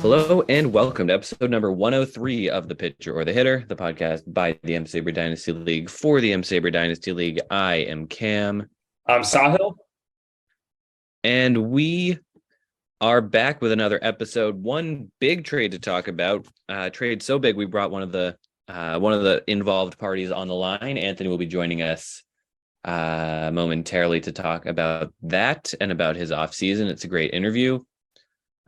Hello and welcome to episode number 103 of The Pitcher or the Hitter, the podcast by the M-SABR Dynasty League for the M-SABR Dynasty League. I am Cam. I'm Sahil. And we are back with another episode. One big trade to talk about. Trade so big we brought one of the involved parties on the line. Anthony will be joining us momentarily to talk about that and about his offseason. It's a great interview.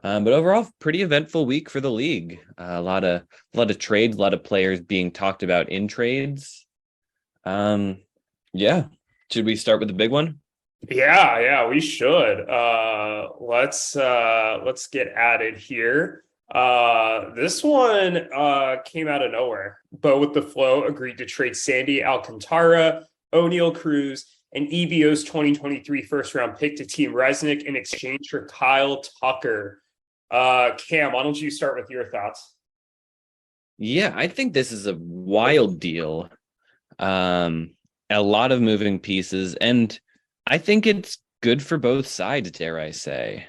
But overall, pretty eventful week for the league. A lot of trades, a lot of players being talked about in trades. Yeah. Should we start with the big one? Yeah, we should. Let's get at it here. This one came out of nowhere. Bo with the Flow agreed to trade Sandy Alcantara, O'Neal Cruz, and EVO's 2023 first-round pick to Team Resnick in exchange for Kyle Tucker. Cam, why don't you start with your thoughts? Yeah, I think this is a wild deal. A lot of moving pieces, and I think it's good for both sides, dare I say.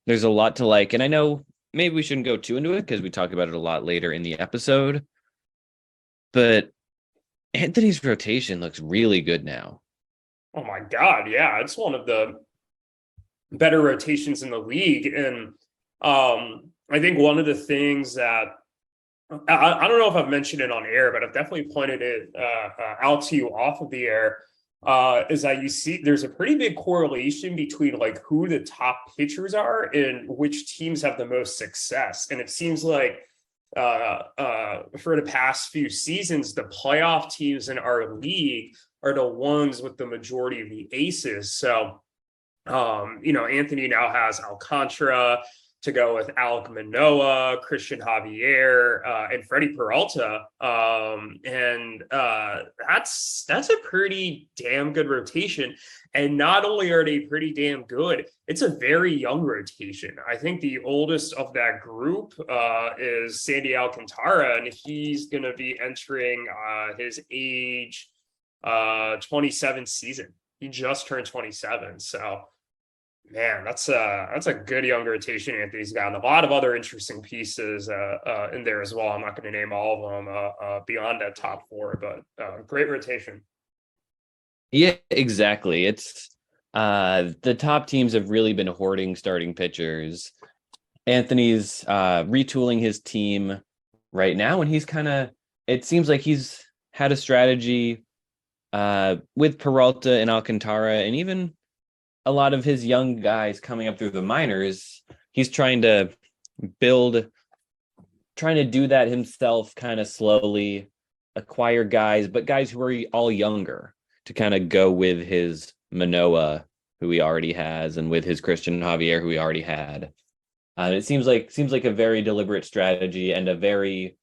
There's a lot to like, and I know maybe we shouldn't go too into it because we talk about it a lot later in the episode, but Anthony's rotation looks really good now. Oh my God, yeah, it's one of the better rotations in the league, and I think one of the things that I don't know if I've mentioned it on air, but I've definitely pointed it out to you off of the air, is that you see there's a pretty big correlation between like who the top pitchers are and which teams have the most success. And it seems like for the past few seasons, the playoff teams in our league are the ones with the majority of the aces. So, Anthony now has Alcantara to go with Alek Manoah, Christian Javier, and Freddie Peralta. That's a pretty damn good rotation. And not only are they pretty damn good, it's a very young rotation. I think the oldest of that group is Sandy Alcantara, and he's going to be entering his age 27 season. He just turned 27. So, man, that's a good young rotation Anthony's got, and a lot of other interesting pieces in there as well. I'm not going to name all of them beyond that top four, but great rotation. Yeah, exactly. It's the top teams have really been hoarding starting pitchers. Anthony's retooling his team right now, and it seems like he's had a strategy with Peralta and Alcantara, and even a lot of his young guys coming up through the minors. He's trying to do that himself, kind of slowly acquire guys, but guys who are all younger to kind of go with his Manoah, who he already has, and with his Christian Javier, who he already had. It seems like a very deliberate strategy and a very,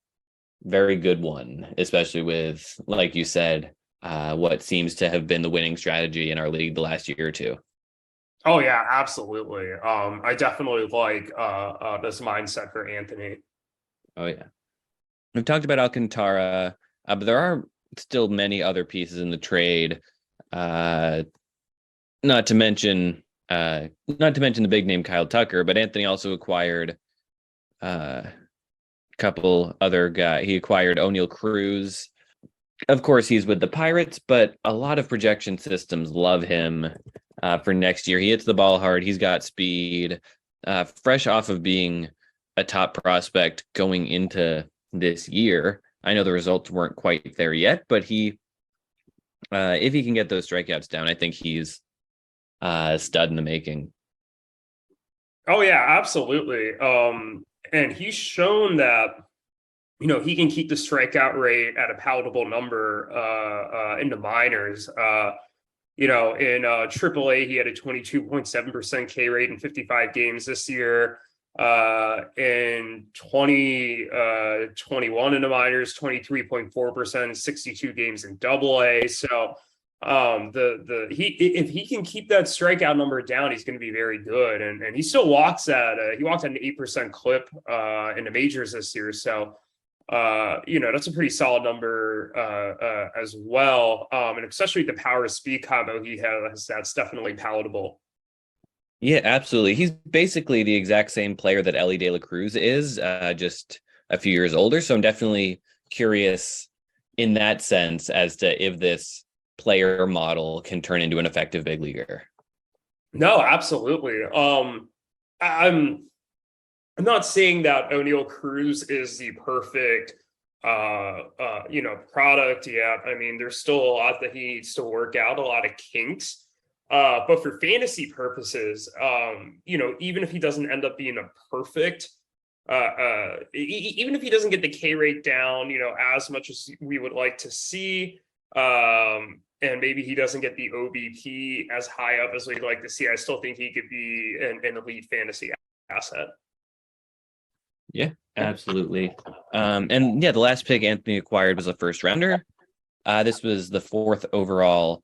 very good one, especially with, like you said, what seems to have been the winning strategy in our league the last year or two. Oh yeah, absolutely. I definitely like this mindset for Anthony. Oh yeah. We've talked about Alcantara, but there are still many other pieces in the trade. Not to mention the big name Kyle Tucker, but Anthony also acquired a couple other guys. He acquired O'Neal Cruz. Of course, he's with the Pirates, but a lot of projection systems love him for next year. He hits the ball hard. He's got speed. Fresh off of being a top prospect going into this year. I know the results weren't quite there yet, but if he can get those strikeouts down, I think he's a stud in the making. Oh yeah, absolutely. And he's shown that he can keep the strikeout rate at a palatable number in the minors. In AAA, he had a 22.7% K rate in 55 games this year. In 2021 in the minors, 23.4%, 62 games in AA. So if he can keep that strikeout number down, he's going to be very good. And he still walks at an 8% clip in the majors this year. So that's a pretty solid number as well. And especially the power speed combo he has, that's definitely palatable. Yeah, absolutely. He's basically the exact same player that Ellie De La Cruz is, just a few years older. So I'm definitely curious in that sense as to if this player model can turn into an effective big leaguer. No, absolutely. I'm I'm not saying that O'Neal Cruz is the perfect product yet. I mean, there's still a lot that he needs to work out, a lot of kinks. But for fantasy purposes, even if he doesn't end up being a perfect even if he doesn't get the K rate down, as much as we would like to see, and maybe he doesn't get the OBP as high up as we'd like to see, I still think he could be an elite fantasy asset. Yeah, absolutely. And yeah, the last pick Anthony acquired was a first rounder. This was the fourth overall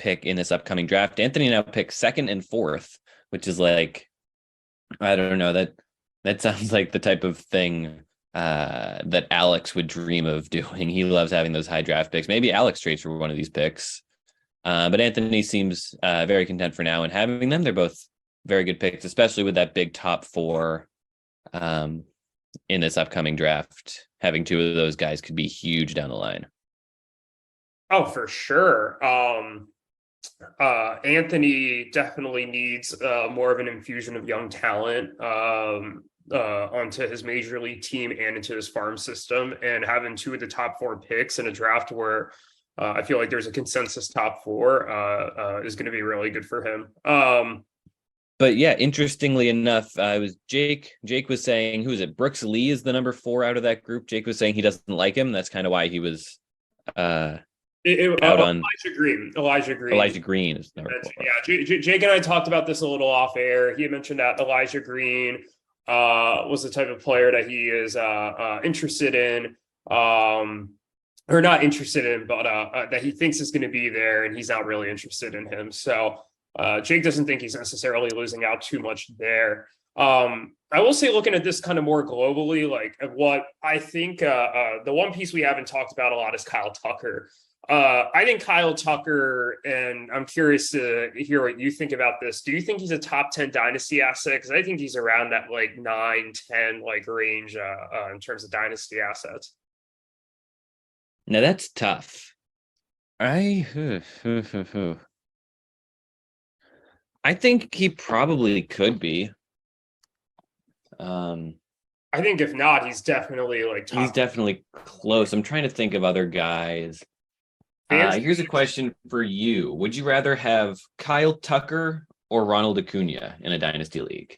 pick in this upcoming draft. Anthony now picks second and fourth, which is like, I don't know, that sounds like the type of thing that Alex would dream of doing. He loves having those high draft picks. Maybe Alex trades for one of these picks. But Anthony seems very content for now and having them. They're both very good picks, especially with that big top four in this upcoming draft. Having two of those guys could be huge down the line. Oh, for sure. Anthony definitely needs more of an infusion of young talent onto his major league team and into his farm system. And having two of the top four picks in a draft where I feel like there's a consensus top four is going to be really good for him. But yeah, interestingly enough, it was Jake. Jake was saying, who is it? Brooks Lee is the number 4 out of that group. Jake was saying he doesn't like him. That's kind of why he was out on Elijah Green. Elijah Green is number 4. Yeah, Jake and I talked about this a little off air. He had mentioned that Elijah Green was the type of player that he is interested in, or not interested in, but that he thinks is going to be there, and he's not really interested in him. So Jake doesn't think he's necessarily losing out too much there. I will say, looking at this kind of more globally, like what I think the one piece we haven't talked about a lot is Kyle Tucker. I think Kyle Tucker, and I'm curious to hear what you think about this. Do you think he's a top 10 dynasty asset? Because I think he's around that like 9-10 like range in terms of dynasty assets. Now that's tough. I I think he probably could be. I think if not, he's definitely like he's definitely close. I'm trying to think of other guys. Here's a question for you. Would you rather have Kyle Tucker or Ronald Acuna in a dynasty league?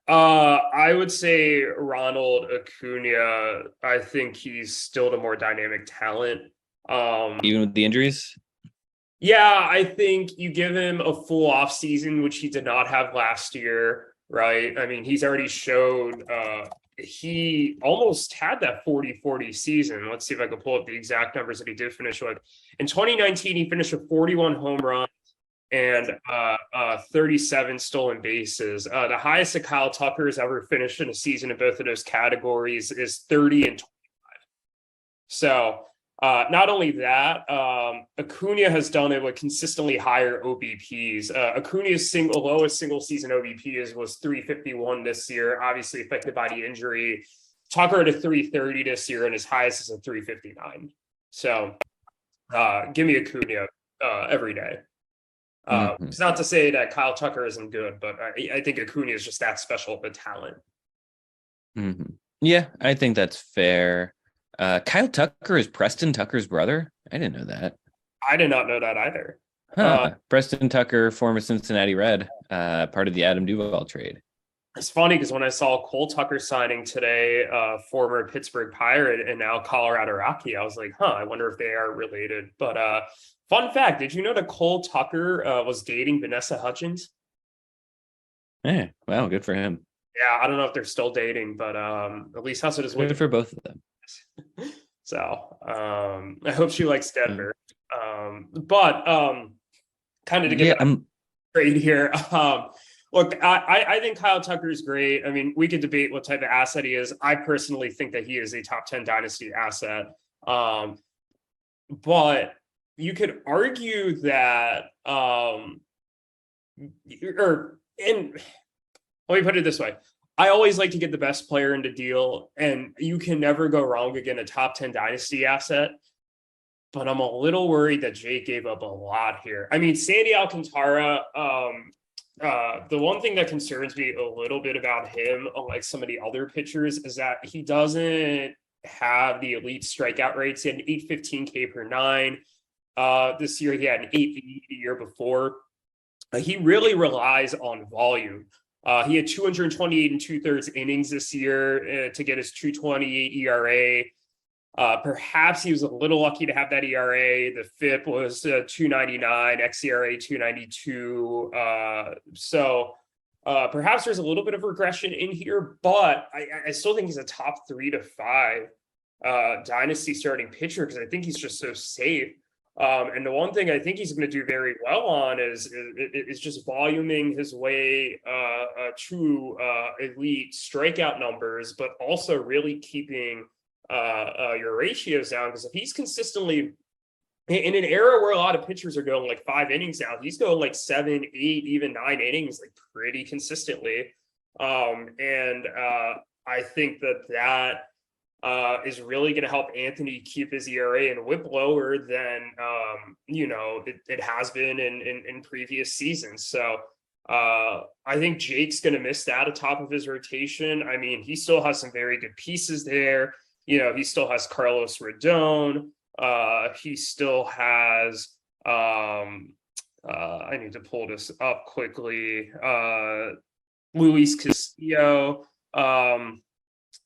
I would say Ronald Acuna. I think he's still the more dynamic talent. Even with the injuries? Yeah, I think you give him a full off season, which he did not have last year, right? I mean, he's already showed he almost had that 40-40 season. Let's see if I can pull up the exact numbers that he did finish with. In 2019, he finished with 41 home runs and 37 stolen bases. The highest that Kyle Tucker has ever finished in a season in both of those categories is 30 and 25. So not only that, Acuna has done it with consistently higher OBPs. Acuna's lowest single season OBP was 351 this year, obviously affected by the injury. Tucker at a 330 this year, and his highest is a 359. So give me Acuna every day. It's not to say that Kyle Tucker isn't good, but I think Acuna is just that special of a talent. Yeah, I think that's fair. Kyle Tucker is Preston Tucker's brother. I didn't know that. I did not know that either. Preston Tucker, former Cincinnati Red, part of the Adam Duvall trade. It's funny because when I saw Cole Tucker signing today, former Pittsburgh Pirate and now Colorado Rocky, I was like, I wonder if they are related. But fun fact, did you know that Cole Tucker was dating Vanessa Hudgens? Yeah, wow, good for him. Yeah, I don't know if they're still dating, but at least that's what it's good for both of them. So I hope she likes Denver. But kind of to get straight here. Look, I think Kyle Tucker is great. I mean, we could debate what type of asset he is. I personally think that he is a top 10 dynasty asset. But you could argue that and let me put it this way. I always like to get the best player into deal, and you can never go wrong against a top 10 dynasty asset. But I'm a little worried that Jake gave up a lot here. I mean, Sandy Alcantara, the one thing that concerns me a little bit about him, unlike some of the other pitchers, is that he doesn't have the elite strikeout rates. He had an 815 K per nine. This year he had an 880 the year before. He really relies on volume. He had 228 and 2/3 innings this year to get his 2.28 ERA. Perhaps he was a little lucky to have that ERA. The FIP was 2.99, xERA 2.92. So perhaps there's a little bit of regression in here, but I still think he's a top 3 to 5 dynasty starting pitcher because I think he's just so safe. And the one thing I think he's going to do very well on is just voluming his way to elite strikeout numbers, but also really keeping your ratios down. Because if he's consistently in an era where a lot of pitchers are going like 5 innings now, he's going like 7, 8, even 9 innings, like pretty consistently. And I think that is really going to help Anthony keep his ERA and WHIP lower than it has been in previous seasons. So I think Jake's going to miss that atop of his rotation. I mean, he still has some very good pieces there. He still has Carlos Rodon. He still has I need to pull this up quickly. Luis Castillo.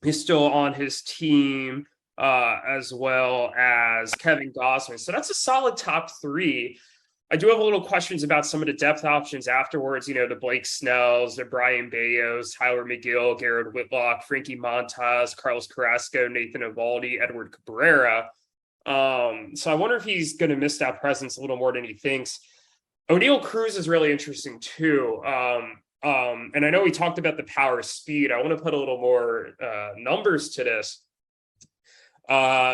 He's still on his team, as well as Kevin Gausman. So that's a solid top 3. I do have a little questions about some of the depth options afterwards. The Blake Snells, the Brian Bayos, Tyler McGill, Garrett Whitlock, Frankie Montas, Carlos Carrasco, Nathan Eovaldi, Edward Cabrera. So I wonder if he's going to miss that presence a little more than he thinks. O'Neal Cruz is really interesting too. And I know we talked about the power speed. I want to put a little more numbers to this.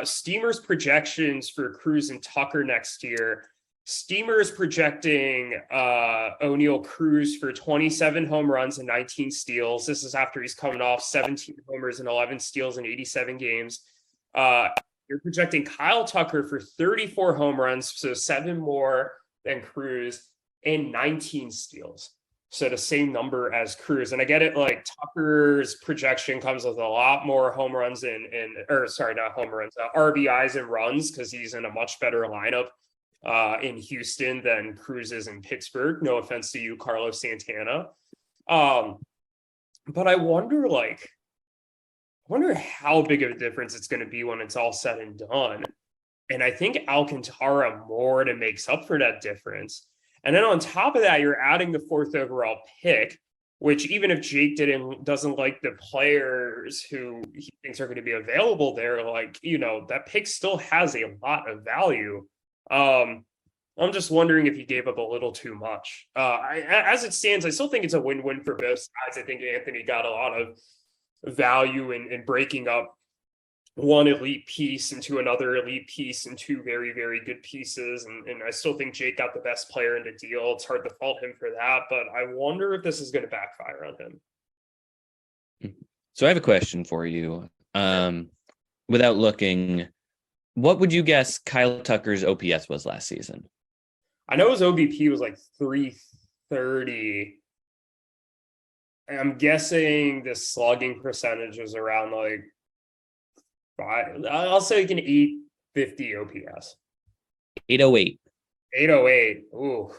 Steamer's projections for Cruz and Tucker next year. Steamer's projecting O'Neal Cruz for 27 home runs and 19 steals. This is after he's coming off 17 homers and 11 steals in 87 games. You're projecting Kyle Tucker for 34 home runs, so 7 more than Cruz, and 19 steals. So the same number as Cruz. And I get it, like Tucker's projection comes with a lot more home runs RBIs and runs, because he's in a much better lineup in Houston than Cruz is in Pittsburgh. No offense to you, Carlos Santana. But I wonder how big of a difference it's going to be when it's all said and done. And I think Alcantara more than makes up for that difference. And then on top of that, you're adding the 4th overall pick, which even if Jake doesn't like the players who he thinks are going to be available there, that pick still has a lot of value. I'm just wondering if he gave up a little too much. As it stands, I still think it's a win-win for both sides. I think Anthony got a lot of value in breaking up one elite piece into another elite piece and 2 very, very good pieces. And I still think Jake got the best player in the deal. It's hard to fault him for that, but I wonder if this is going to backfire on him. So I have a question for you. Without looking, what would you guess Kyle Tucker's OPS was last season? I know his OBP was like 330. I'm guessing the slugging percentage was around like 5. I'll say like an 850 OPS. 808. 808. Ooh.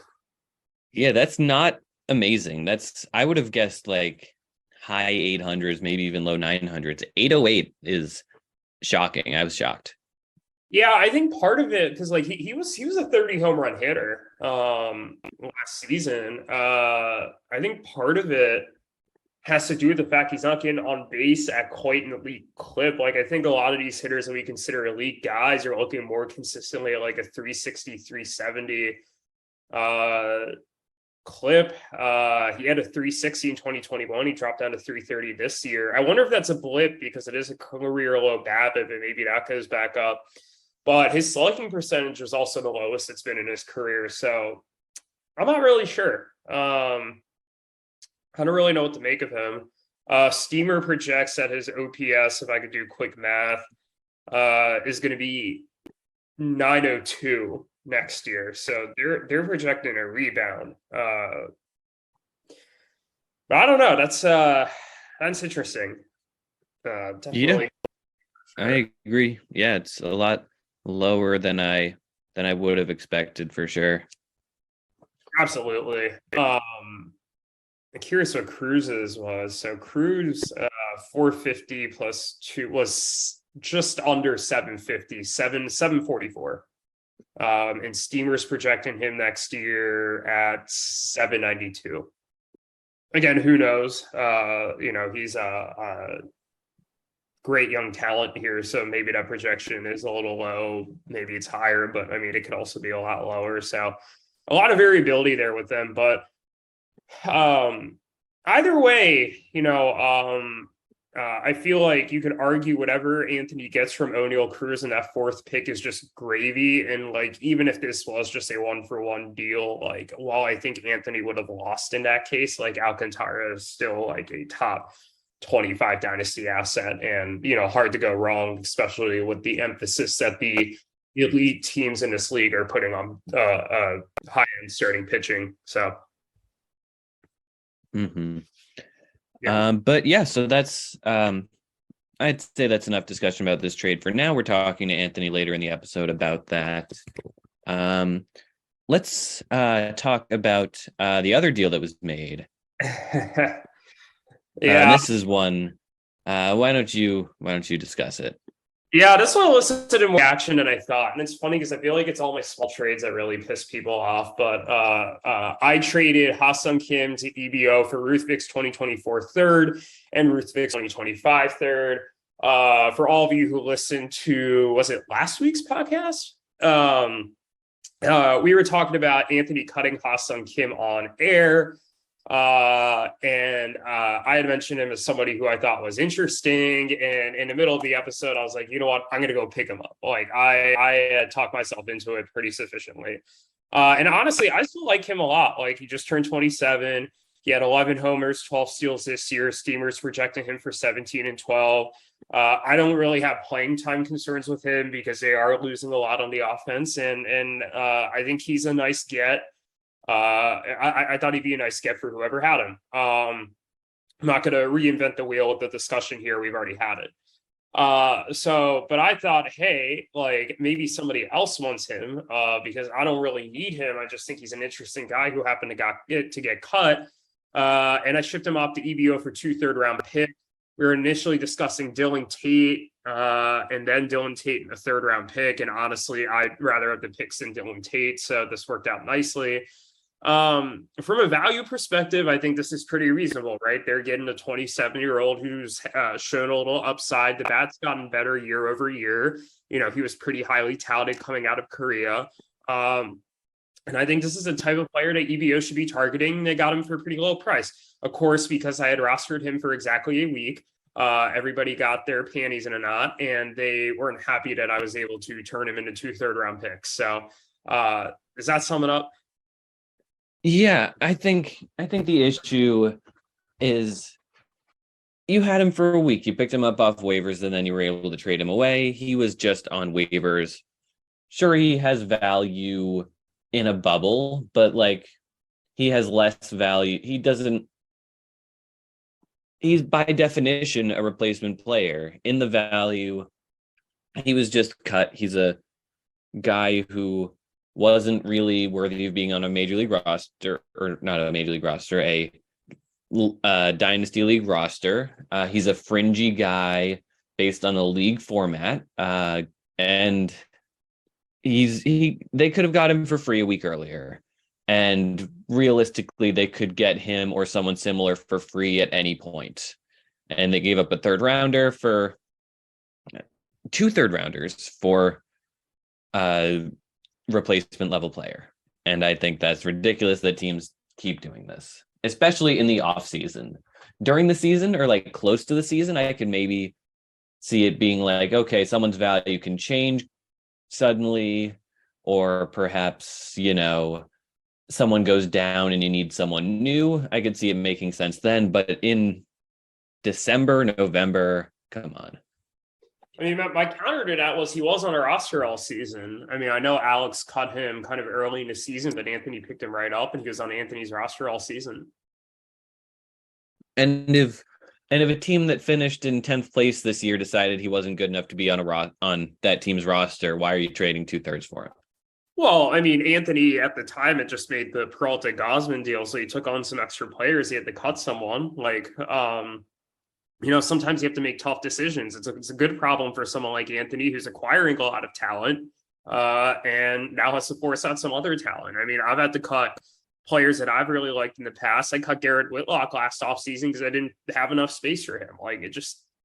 Yeah, that's not amazing. I would have guessed like high 800s, maybe even low 900s. 808 is shocking. I was shocked. Yeah, I think part of it, because like he was a 30 home run hitter last season. I think part of it has to do with the fact he's not getting on base at quite an elite clip. Like I think a lot of these hitters that we consider elite guys are looking more consistently at like a 360, 370 clip. He had a 360 in 2021. He dropped down to 330 this year. I wonder if that's a blip because it is a career low BABIP, and maybe that goes back up. But his slugging percentage was also the lowest it's been in his career. So I'm not really sure. I don't really know what to make of him. Steamer projects that his OPS, if I could do quick math, is going to be 902 next year. So they're projecting a rebound. But I don't know. That's interesting. Yeah, Definitely. I agree. Yeah, it's a lot lower than I would have expected for sure. Absolutely. I'm curious what Cruz's was. So Cruz 450 plus 2 was just under 750, 744. And Steamer's projecting him next year at 792. Again, who knows? He's a great young talent here, so maybe that projection is a little low. Maybe it's higher, but I mean, it could also be a lot lower. So a lot of variability there with them, but either way, I feel like you could argue whatever Anthony gets from O'Neal Cruz in that fourth pick is just gravy. And like, even if this was just a 1-for-1 deal, like while I think Anthony would have lost in that case, like Alcantara is still like a top 25 dynasty asset, and hard to go wrong, especially with the emphasis that the elite teams in this league are putting on high-end starting pitching. So Yeah. But yeah, so that's I'd say that's enough discussion about this trade for now. We're talking to Anthony later in the episode about that. Let's talk about the other deal that was made. Yeah. This is one. Why don't you discuss it? Yeah, this one elicited more action than I thought. And it's funny because I feel like it's all my small trades that really piss people off. But I traded Ha-Seong Kim to EBO for Ruth Vick's 2024 third and Ruth Vick's 2025 third. For all of you who listened to, was it last week's podcast? We were talking about Anthony cutting Ha-Seong Kim on air. I had mentioned him as somebody who I thought was interesting, and in the middle of the episode I was like, you know what, I'm gonna go pick him up. Like I had talked myself into it pretty sufficiently, and honestly I still like him a lot. Like, he just turned 27. He had 11 homers, 12 steals this year. Steamer's projecting him for 17 and 12. I don't really have playing time concerns with him because they are losing a lot on the offense, and I think he's a nice get. I thought he'd be a nice get for whoever had him. I'm not going to reinvent the wheel with the discussion here. We've already had it. But I thought, hey, like maybe somebody else wants him because I don't really need him. I just think he's an interesting guy who happened to get cut. And I shipped him off to EBO for 2 third-round picks. We were initially discussing Dylan Tate and then Dylan Tate in a 3rd-round pick. And honestly, I'd rather have the picks than Dylan Tate. So this worked out nicely. From a value perspective, I think this is pretty reasonable, right? They're getting a 27-year-old who's shown a little upside. The bat's gotten better year over year. He was pretty highly touted coming out of Korea. And I think this is the type of player that EBO should be targeting. They got him for a pretty low price. Of course, because I had rostered him for exactly a week, everybody got their panties in a knot, and they weren't happy that I was able to turn him into 2 third-round picks. So does that sum it up? Yeah, I think the issue is you had him for a week. You picked him up off waivers, and then you were able to trade him away. He was just on waivers. Sure, he has value in a bubble, but like he has less value. He's by definition a replacement player. In the value, he was just cut. He's a guy who wasn't really worthy of being on a major league roster, or not a major league roster, a dynasty league roster. He's a fringy guy based on a league format, and they could have got him for free a week earlier, and realistically they could get him or someone similar for free at any point. And they gave up a 3rd rounder for 2 3rd rounders for replacement level player. And I think that's ridiculous that teams keep doing this, especially in the off season. During the season, or like close to the season, I could maybe see it being like, okay, someone's value can change suddenly, or perhaps someone goes down and you need someone new, I could see it making sense then. But in December, November, come on. I mean, my counter to that was he was on a roster all season. I mean, I know Alex cut him kind of early in the season, but Anthony picked him right up and he was on Anthony's roster all season. And if a team that finished in 10th place this year decided he wasn't good enough to be on that team's roster, why are you trading 2/3 for him? Well, I mean, Anthony at the time had just made the Peralta Gosman deal, so he took on some extra players. He had to cut someone. Sometimes you have to make tough decisions. It's a good problem for someone like Anthony who's acquiring a lot of talent and now has to force out some other talent. I mean, I've had to cut players that I've really liked in the past. I cut Garrett Whitlock last offseason because I didn't have enough space for him. Like it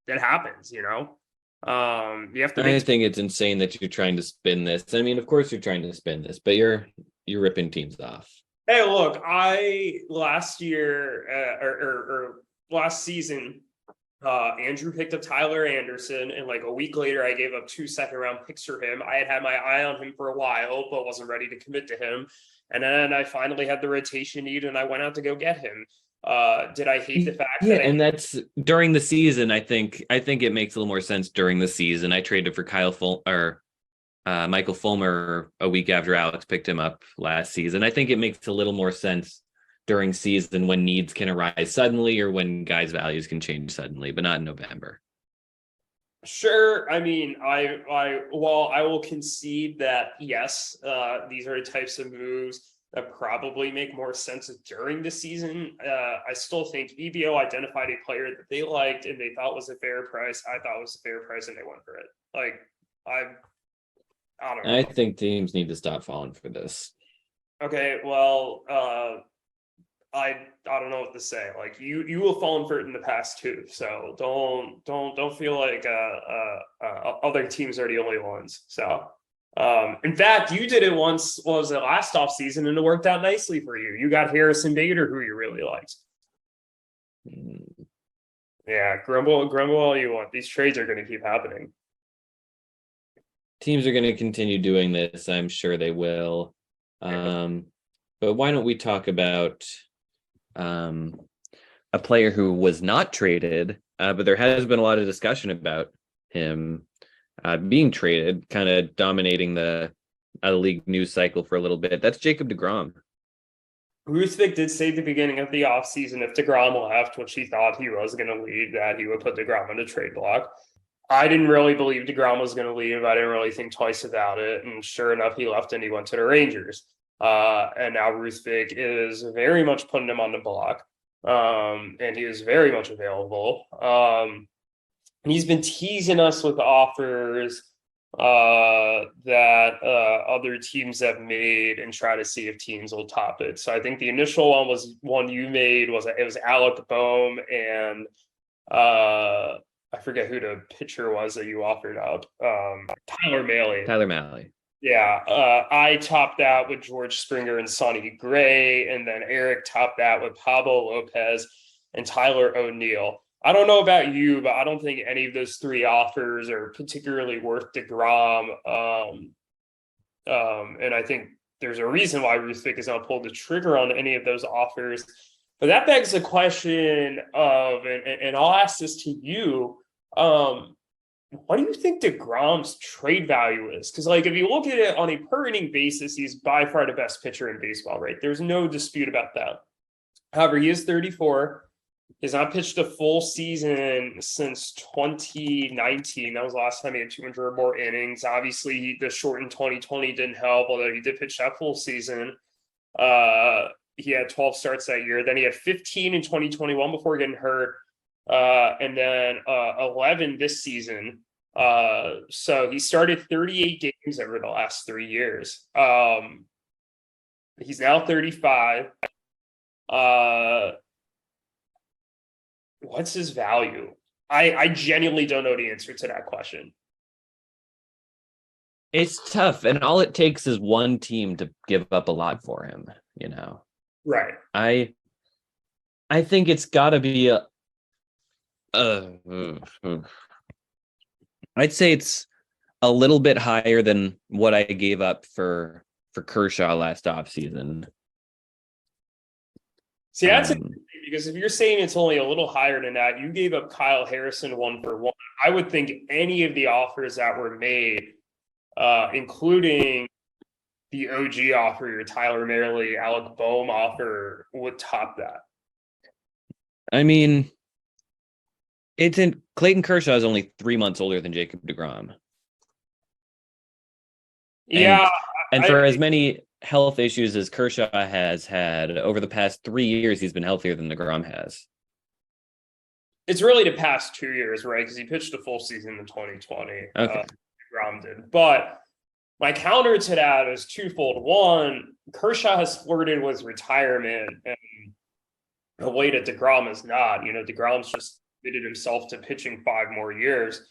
happens, you know. You have to. I think it's insane that you're trying to spin this. I mean, of course you're trying to spin this, but you're ripping teams off. Hey, look, last year or last season. Andrew picked up Tyler Anderson, and like a week later, I gave up 2 second-round picks for him. I had my eye on him for a while, but wasn't ready to commit to him. And then I finally had the rotation need, and I went out to go get him. Did I hate the fact that? And that's during the season. I think it makes a little more sense during the season. I traded for Michael Fulmer a week after Alex picked him up last season. I think it makes a little more sense during season when needs can arise suddenly or when guys' values can change suddenly, but not in November. Sure. I mean, I will concede that yes, these are the types of moves that probably make more sense during the season. I still think EBO identified a player that they liked and they thought was a fair price. I thought it was a fair price and they went for it. Like I don't know. I think teams need to stop falling for this. Okay, well, I don't know what to say. Like you have fallen for it in the past too. So don't feel like other teams are the only ones. So in fact, you did it once. Was it last offseason, and it worked out nicely for you. You got Harrison Bader, who you really liked. Yeah, grumble all you want. These trades are going to keep happening. Teams are going to continue doing this. I'm sure they will. But why don't we talk about a player who was not traded, but there has been a lot of discussion about him being traded, kind of dominating the league news cycle for a little bit. That's Jacob deGrom. Ruthvik did say at the beginning of the offseason if deGrom left, which he thought he was going to leave, that he would put deGrom on the trade block. I didn't really believe deGrom was going to leave. I didn't really think twice about it. And sure enough, he left and he went to the Rangers. And now Ruthvik is very much putting him on the block. And he is very much available. And he's been teasing us with offers that other teams have made and try to see if teams will top it. So I think the initial one was one you made it was Alec Boehm and I forget who the pitcher was that you offered up. Tyler Mahle. Yeah, I topped that with George Springer and Sonny Gray, and then Eric topped that with Pablo Lopez and Tyler O'Neill. I don't know about you, but I don't think any of those three offers are particularly worth deGrom. And I think there's a reason why Ruthvik has not pulled the trigger on any of those offers. But that begs the question of, and I'll ask this to you, what do you think deGrom's trade value is? Because, like, if you look at it on a per inning basis, he's by far the best pitcher in baseball, right? There's no dispute about that. However, he is 34. He's not pitched a full season since 2019. That was the last time he had 200 or more innings. Obviously, the shortened 2020 didn't help, although he did pitch that full season. He had 12 starts that year. Then he had 15 in 2021 before getting hurt. And then 11 this season. So he started 38 games over the last 3 years. He's now 35. What's his value? I genuinely don't know the answer to that question. It's tough, and all it takes is one team to give up a lot for him, you know. Right. I think it's got to be I'd say it's a little bit higher than what I gave up for Kershaw last offseason. See, that's interesting because if you're saying it's only a little higher than that, you gave up Kyle Harrison 1-for-1. I would think any of the offers that were made, including the OG offer, your Tyler Maerle, Alec Boehm offer, would top that. I mean, Clayton Kershaw is only 3 months older than Jacob deGrom. Yeah. And for as many health issues as Kershaw has had over the past 3 years, he's been healthier than deGrom has. It's really the past 2 years, right? Because he pitched a full season in 2020. Okay. deGrom did. But my counter to that is twofold. One, Kershaw has flirted with retirement and a way that deGrom is not. deGrom's just committed himself to pitching 5 more years.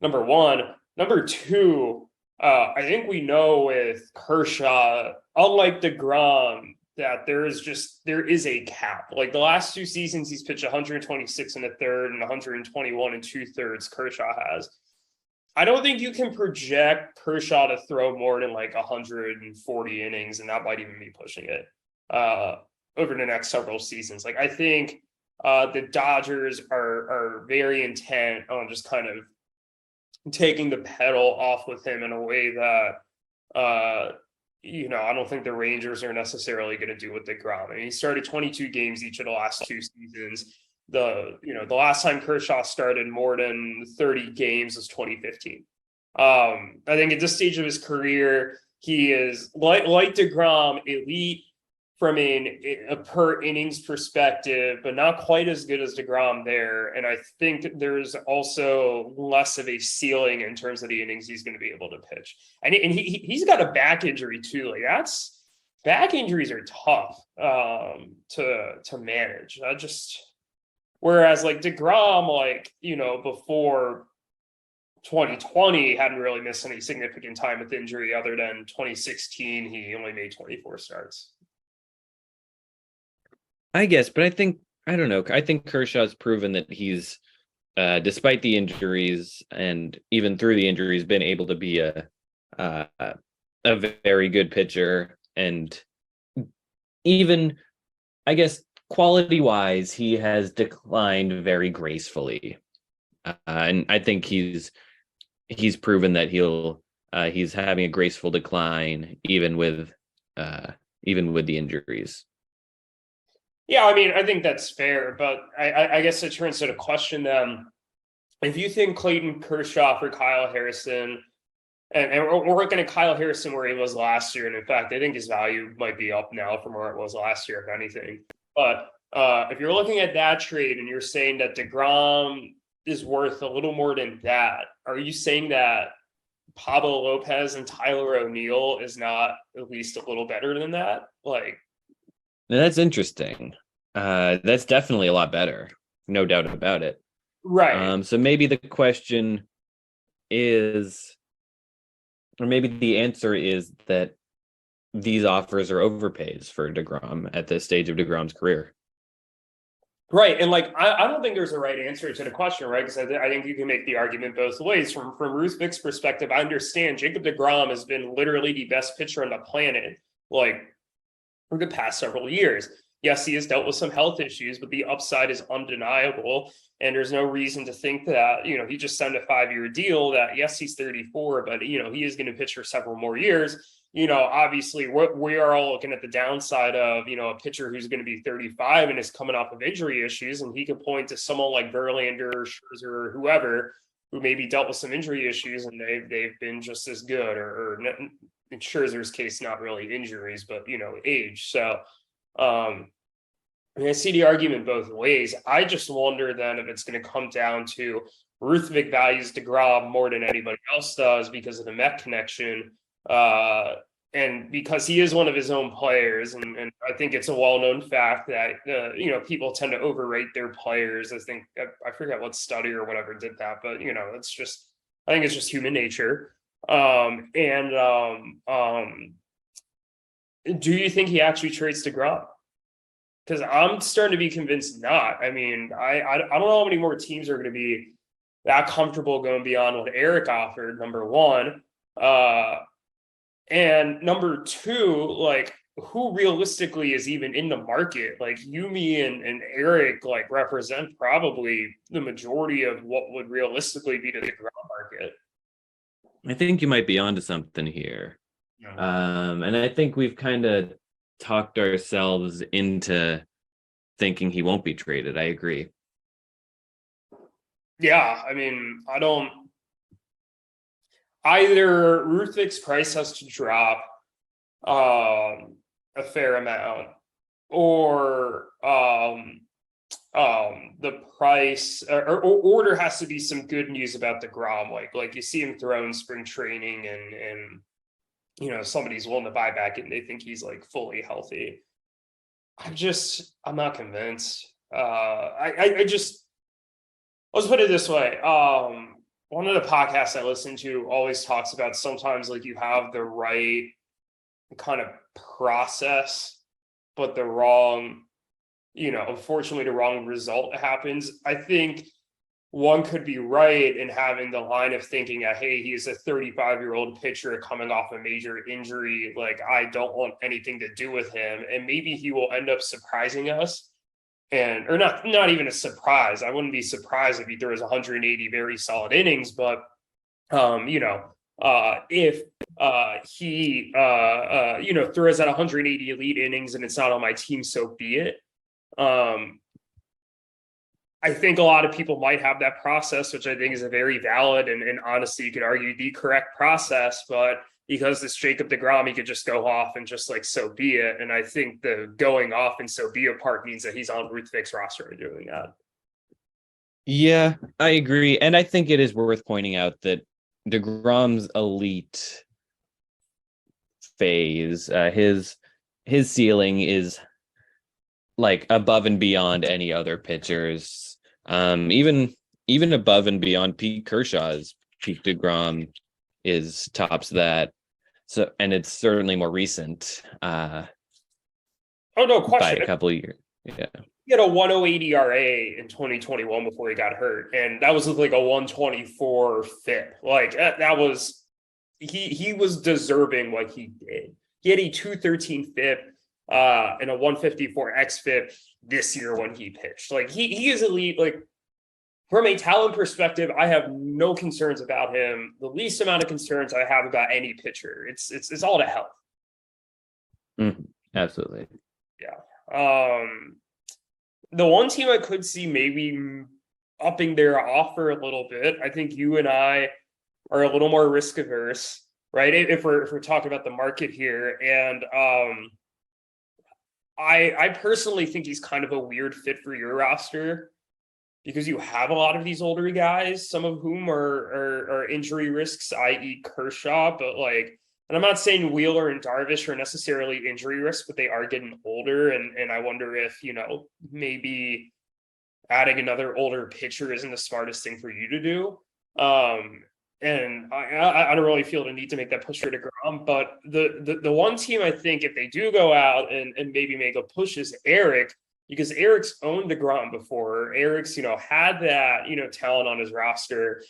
Number one. Number two, I think we know with Kershaw, unlike deGrom, that there is a cap. Like the last 2 seasons, he's pitched 126 and a third and 121 and 2/3 Kershaw has. I don't think you can project Kershaw to throw more than like 140 innings, and that might even be pushing it over the next several seasons. Like I think the Dodgers are very intent on just kind of taking the pedal off with him in a way that I don't think the Rangers are necessarily going to do with deGrom. I mean, he started 22 games each of the last 2 seasons. The last time Kershaw started more than 30 games was 2015. I think at this stage of his career, he is like deGrom, elite from a per innings perspective, but not quite as good as deGrom there. And I think there's also less of a ceiling in terms of the innings he's going to be able to pitch. And he's got a back injury too. Like back injuries are tough to manage. Whereas like deGrom, before 2020 hadn't really missed any significant time with injury other than 2016, he only made 24 starts. I guess, but I don't know. I think Kershaw's proven that he's, despite the injuries and even through the injuries, been able to be a very good pitcher. And even, I guess, quality-wise, he has declined very gracefully. And I think he's proven that he's having a graceful decline even with the injuries. Yeah, I mean, I think that's fair, but I guess it turns to the question then, if you think Clayton Kershaw for Kyle Harrison, and we're looking at Kyle Harrison where he was last year, and in fact, I think his value might be up now from where it was last year, if anything. But if you're looking at that trade and you're saying that deGrom is worth a little more than that, are you saying that Pablo Lopez and Tyler O'Neill is not at least a little better than that? Now, that's interesting. That's definitely a lot better, no doubt about it. Right. So maybe the question is, or maybe the answer is that these offers are overpays for deGrom at this stage of deGrom's career. Right. And I don't think there's a right answer to the question, right? Because I think you can make the argument both ways. From Ruth Vick's perspective, I understand Jacob deGrom has been literally the best pitcher on the planet, for the past several years. Yes, he has dealt with some health issues, but the upside is undeniable. And there's no reason to think that, he just signed a 5-year deal that, yes, he's 34, but, he is going to pitch for several more years. Obviously we are all looking at the downside of, a pitcher who's going to be 35 and is coming off of injury issues. And he could point to someone like Verlander, Scherzer, or whoever, who maybe dealt with some injury issues and they've been just as good, or in Scherzer's case, not really injuries, but, age. So, I see the argument both ways. I just wonder then if it's going to come down to Ruth Vick values deGrom more than anybody else does because of the Met connection, and because he is one of his own players. And I think it's a well-known fact that, people tend to overrate their players. I forget what study or whatever did that, but, I think it's just human nature. Do you think he actually trades deGrom? Because I'm starting to be convinced not. I mean, I don't know how many more teams are going to be that comfortable going beyond what Eric offered, number one. And number two, who realistically is even in the market? Like Yumi and Eric like represent probably the majority of what would realistically be the deGrom market. I think you might be onto something here. Yeah. And I think we've kind of talked ourselves into thinking he won't be traded. I agree. Yeah, I mean, I don't either Ruthvik's price has to drop a fair amount, or the price or there has to be some good news about the Grom, like you see him throw in spring training and you know somebody's willing to buy back and they think he's like fully healthy. I'm not convinced. Let's put it this way. One of the podcasts I listen to always talks about sometimes like you have the right kind of process, but the wrong, unfortunately, the wrong result happens. I think one could be right in having the line of thinking that, hey, he's a 35-year-old pitcher coming off a major injury. Like, I don't want anything to do with him. And maybe he will end up surprising us. Or not even a surprise. I wouldn't be surprised if he throws 180 very solid innings, but if he throws at 180 elite innings and it's not on my team, so be it. I think a lot of people might have that process, which I think is a very valid and honestly, you could argue the correct process, but because it's Jacob deGrom, he could just go off and just like, so be it. And I think the going off and so be it part means that he's on Ruthvik's roster and doing that. Yeah, I agree. And I think it is worth pointing out that deGrom's elite phase, his ceiling is like above and beyond any other pitchers. Even above and beyond Pete Kershaw's peak deGrom is tops that. So, and it's certainly more recent. Oh, no question. By a couple of years. Yeah. He had a 108 ERA in 2021 before he got hurt, and that was like a 124 FIP. Like that was he was deserving what he did. He had a 213 FIP and a 154 xFIP this year when he pitched. Like he is elite. Like from a talent perspective, I have no concerns about him. The least amount of concerns I have about any pitcher. It's all to health. Absolutely. Yeah. The one team I could see maybe upping their offer a little bit, I think you and I are a little more risk averse, right? If we're talking about the market here. And I personally think he's kind of a weird fit for your roster because you have a lot of these older guys, some of whom are injury risks, i.e. Kershaw, but like, and I'm not saying Wheeler and Darvish are necessarily injury risks, but they are getting older. And I wonder if, maybe adding another older pitcher isn't the smartest thing for you to do. And I don't really feel the need to make that push for deGrom. But the one team I think if they do go out and maybe make a push is Eric, because Eric's owned deGrom before. Eric's, had that, talent on his roster.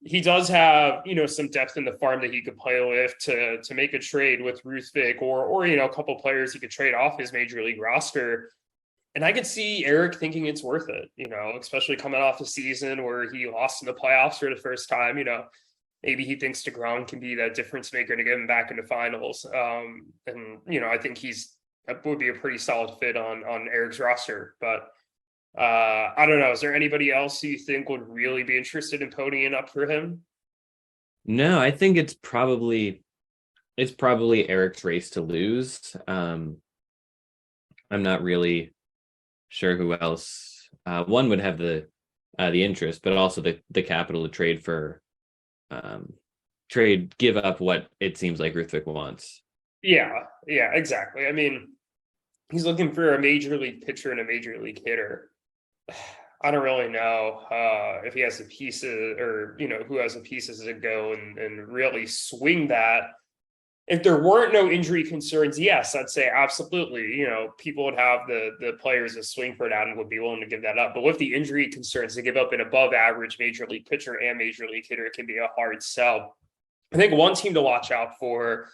He does have, some depth in the farm that he could play with to make a trade with Ruthvik or a couple players he could trade off his major league roster. And I could see Eric thinking it's worth it, especially coming off a season where he lost in the playoffs for the first time. Maybe he thinks deGrom can be that difference maker to get him back into finals. I think that would be a pretty solid fit on Eric's roster. But I don't know. Is there anybody else you think would really be interested in ponying up for him? No, I think it's probably Eric's race to lose. I'm not really sure who else. One would have the interest, but also the capital to give up what it seems like Ruthvik wants. Yeah, exactly. I mean, he's looking for a major league pitcher and a major league hitter. I don't really know if he has the pieces or, who has the pieces to go and really swing that. If there weren't no injury concerns, yes, I'd say absolutely. People would have the players to swing for that and would be willing to give that up. But with the injury concerns, to give up an above average major league pitcher and major league hitter, it can be a hard sell. I think one team to watch out for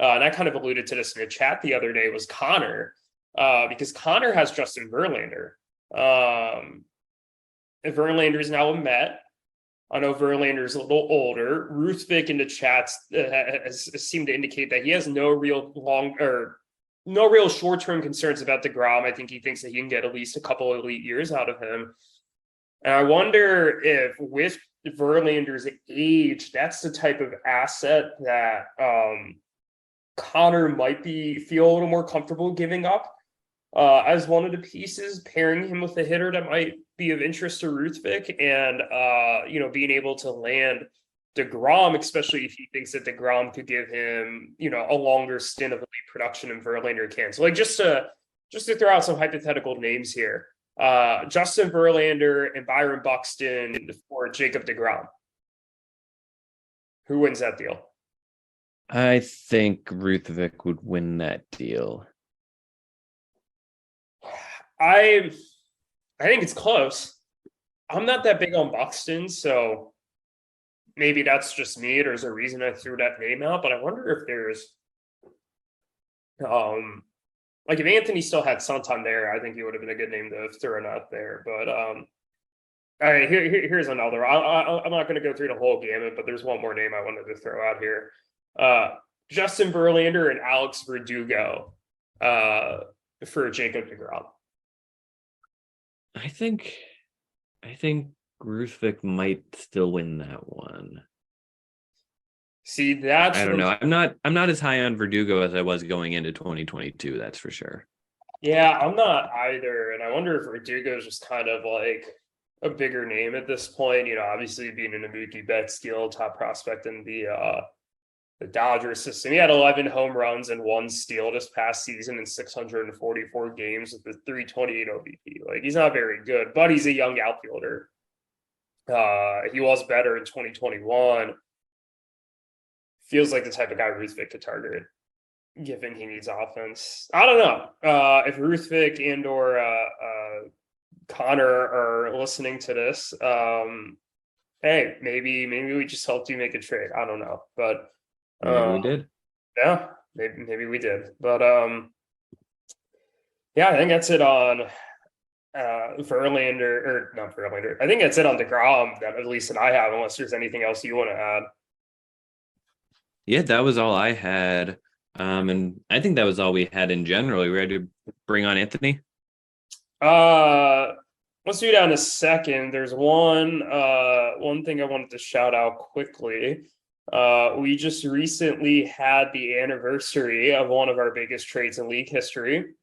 and I kind of alluded to this in the chat the other day, was Connor, because Connor has Justin Verlander. Verlander's now a Met. I know Verlander's a little older. Ruthvik in the chats has seemed to indicate that he has no real short-term concerns about deGrom. I think he thinks that he can get at least a couple of elite years out of him. And I wonder if with Verlander's age, that's the type of asset that Connor might feel a little more comfortable giving up as one of the pieces, pairing him with a hitter that might be of interest to Ruthvik, and being able to land deGrom, especially if he thinks that deGrom could give him, a longer stint of elite production than Verlander can. So, like, just to throw out some hypothetical names here, Justin Verlander and Byron Buxton for Jacob deGrom. Who wins that deal? I think Ruthvik would win that deal. I think it's close. I'm not that big on Buxton, so maybe that's just me. There's a reason I threw that name out, but I wonder if there's if Anthony still had Santander there, I think he would have been a good name to have thrown out there. But all right, here's another. I'm not going to go through the whole gamut, but there's one more name I wanted to throw out here. Justin Verlander and Alex Verdugo for Jacob deGrom. I think Ruthvik might still win that one. See, that's I don't know. I'm not as high on Verdugo as I was going into 2022. That's for sure. Yeah, I'm not either, and I wonder if Verdugo is just kind of like a bigger name at this point. Obviously being an Mookie Betts skill top prospect in the Dodgers system. He had 11 home runs and 1 steal this past season in 644 games with the 328 OBP. Like, he's not very good, but he's a young outfielder. He was better in 2021. Feels like the type of guy Ruthvik could target, given he needs offense. I don't know if Ruthvik and or Connor are listening to this. Hey, maybe we just helped you make a trade. I don't know, but. Maybe we did. Yeah, maybe we did. But yeah, I think that's it on Verlander, or not Verlander. I think that's it on deGrom, that at least that I have, unless there's anything else you want to add. Yeah, that was all I had. And I think that was all we had in general. Are you ready to bring on Anthony? Let's do that in a second. There's one thing I wanted to shout out quickly. We just recently had the anniversary of one of our biggest trades in league history.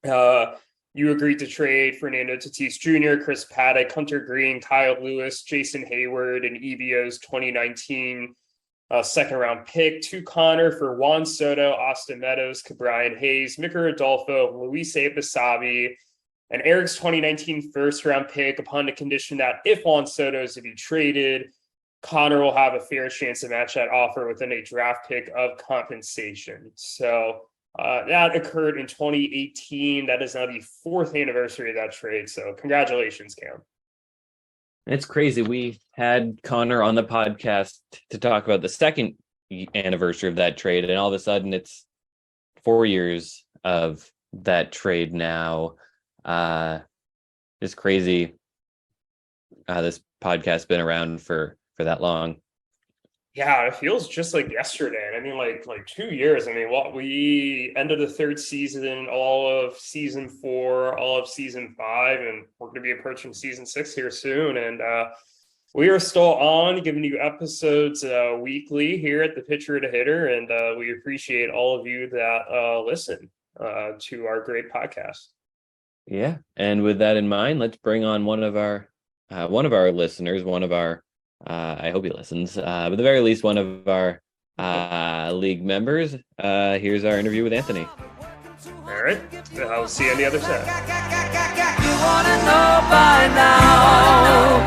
You agreed to trade Fernando Tatis Jr., Chris Paddock, Hunter Green, Kyle Lewis, Jason Hayward, and EBO's 2019 second-round pick to Connor for Juan Soto, Austin Meadows, Brian Hayes, Micker Adolfo, Luis Basabe, and Eric's 2019 first-round pick upon the condition that if Juan Soto is to be traded, Connor will have a fair chance to match that offer within a draft pick of compensation. So that occurred in 2018. That is now the 4th anniversary of that trade. So congratulations, Cam. It's crazy. We had Connor on the podcast to talk about the 2nd anniversary of that trade, and all of a sudden it's 4 years of that trade now. It's crazy. This podcast's been around for that long. Yeah, it feels just like yesterday. And I mean, like 2 years. I mean, we ended the 3rd season, all of season 4, all of season 5, and we're going to be approaching season 6 here soon. And we are still on giving you episodes weekly here at the Pitcher to Hitter, and we appreciate all of you that listen to our great podcast. Yeah, and with that in mind, let's bring on one of our listeners, I hope he listens, but at the very least, one of our league members. Here's our interview with Anthony. All right, I'll see you on the other side. You wanna know by now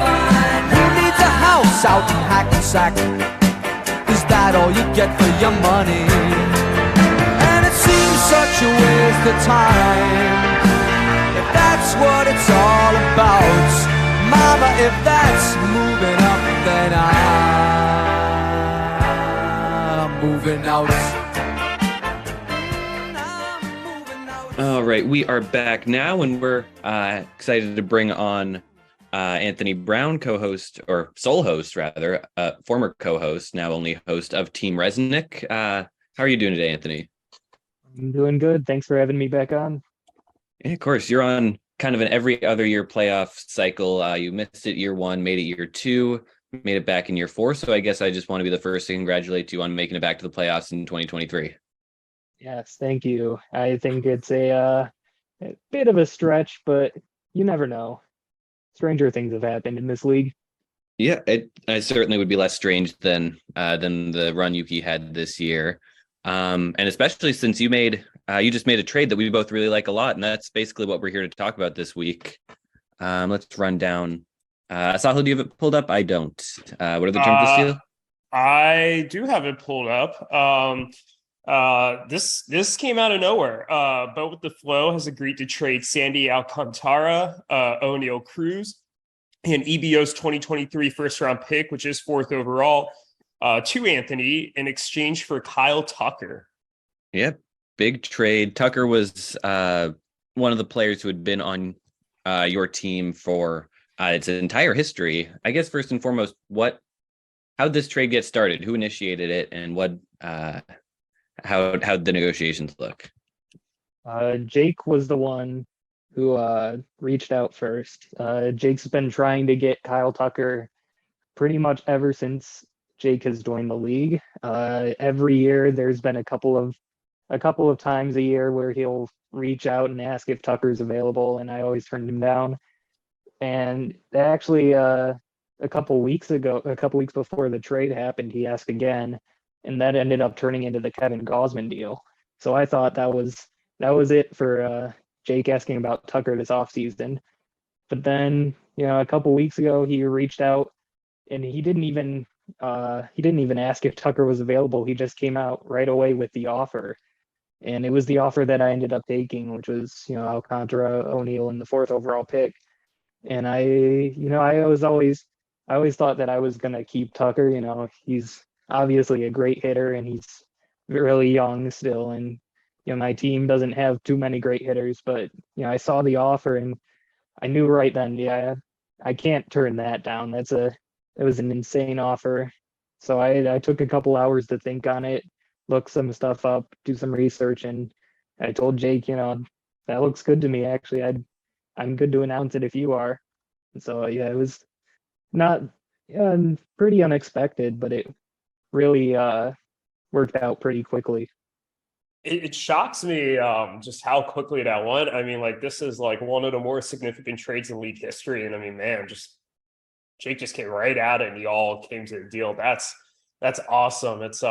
who needs a house out in Hackensack? Is that all you get for your money? And it seems such a waste of time, if that's what it's all about. Mama, if that's moving up, then I'm moving out. All right, we are back now, and we're excited to bring on Anthony Brown, co-host or sole host, rather, former co-host, now only host of Team Resnick. How are you doing today, Anthony? I'm doing good. Thanks for having me back on. Yeah, of course, you're on kind of an every other year playoff cycle. You missed it year one, made it year two, made it back in year four. So I guess I just want to be the first to congratulate you on making it back to the playoffs in 2023. Yes, thank you. I think it's a bit of a stretch, but you never know. Stranger things have happened in this league. Yeah, it certainly would be less strange than the run Yuki had this year, and especially since you just made a trade that we both really like a lot, and that's basically what we're here to talk about this week. Let's run down. Sahil, do you have it pulled up? I don't. What are the terms of the deal? I do have it pulled up. This came out of nowhere. But with the Flow has agreed to trade Sandy Alcantara, O'Neal Cruz, and EBO's 2023 first round pick, which is fourth overall, to Anthony in exchange for Kyle Tucker. Yep, big trade. Tucker was one of the players who had been on your team for its entire history. I guess first and foremost, how'd this trade get started? Who initiated it, and how'd the negotiations look? Jake was the one who reached out first. Jake's been trying to get Kyle Tucker pretty much ever since Jake has joined the league. Every year there's been a couple of times a year where he'll reach out and ask if Tucker's available, and I always turned him down. And actually, a couple weeks before the trade happened, he asked again, and that ended up turning into the Kevin Gausman deal. So I thought that was it for Jake asking about Tucker this offseason. But then, a couple weeks ago, he reached out, and he didn't even ask if Tucker was available. He just came out right away with the offer. And it was the offer that I ended up taking, which was, Alcantara, O'Neal, and the fourth overall pick. And I always thought that I was gonna keep Tucker. He's obviously a great hitter, and he's really young still. And my team doesn't have too many great hitters, but I saw the offer and I knew right then, yeah, I can't turn that down. It was an insane offer. So I took a couple hours to think on it, look some stuff up, do some research, and I told Jake, that looks good to me. Actually, I'm good to announce it if you are. And so yeah, it was not pretty unexpected, but it really worked out pretty quickly. It shocks me just how quickly that went. I mean, this is one of the more significant trades in league history. And I mean, man, Jake just came right at it and you all came to the deal. That's awesome. It's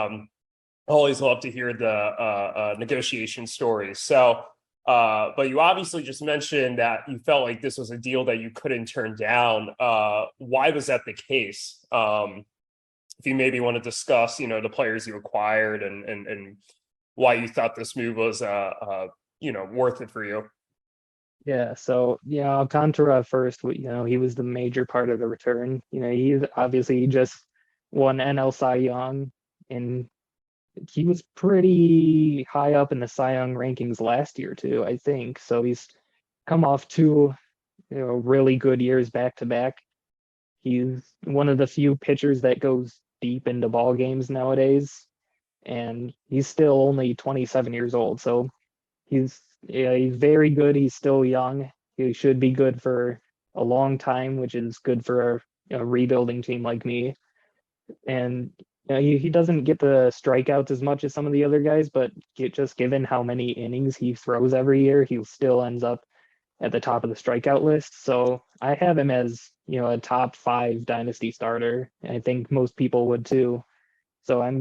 always love to hear the negotiation stories. So but you obviously just mentioned that you felt like this was a deal that you couldn't turn down. Why was that the case? If you maybe want to discuss, the players you acquired and why you thought this move was, worth it for you. Yeah, so Alcantara first, he was the major part of the return. He just won NL Cy Young, and he was pretty high up in the Cy Young rankings last year too, I think. So he's come off two, really good years back to back. He's one of the few pitchers that goes deep into ball games nowadays, and he's still only 27 years old. So he's very good. He's still young. He should be good for a long time, which is good for a rebuilding team like me. And he doesn't get the strikeouts as much as some of the other guys, but just given how many innings he throws every year, he still ends up at the top of the strikeout list. So I have him as, a top 5 dynasty starter. I think most people would too. So I'm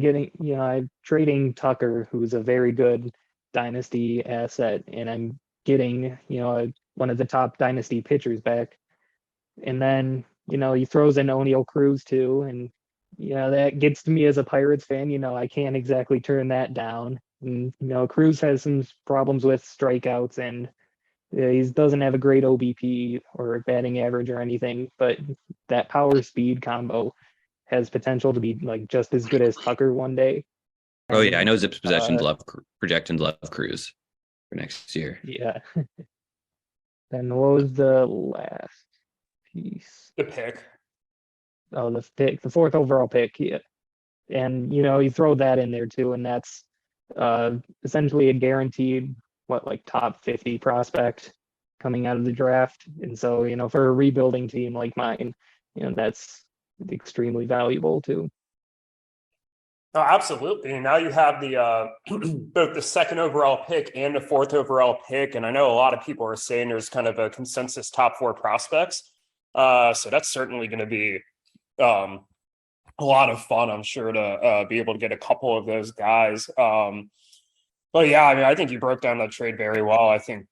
trading Tucker, who's a very good dynasty asset, and I'm getting, one of the top dynasty pitchers back. And then, he throws in O'Neal Cruz too, and that gets to me as a Pirates fan. I can't exactly turn that down. And, Cruz has some problems with strikeouts, and he doesn't have a great OBP or batting average or anything, but that power speed combo has potential to be just as good as Tucker one day. Oh yeah, I know Zips projections love Cruz. for next year. Yeah. Then what was the last piece? The pick. Oh, the pick, the fourth overall pick. Yeah. And you throw that in there too, and that's essentially a guaranteed like top 50 prospect coming out of the draft. And so, for a rebuilding team like mine, that's extremely valuable too. Oh, absolutely. And now you have the both the second overall pick and the fourth overall pick. And I know a lot of people are saying there's kind of a consensus top 4 prospects. So that's certainly going to be a lot of fun, I'm sure, to be able to get a couple of those guys. But yeah, I mean, I think you broke down that trade very well. I think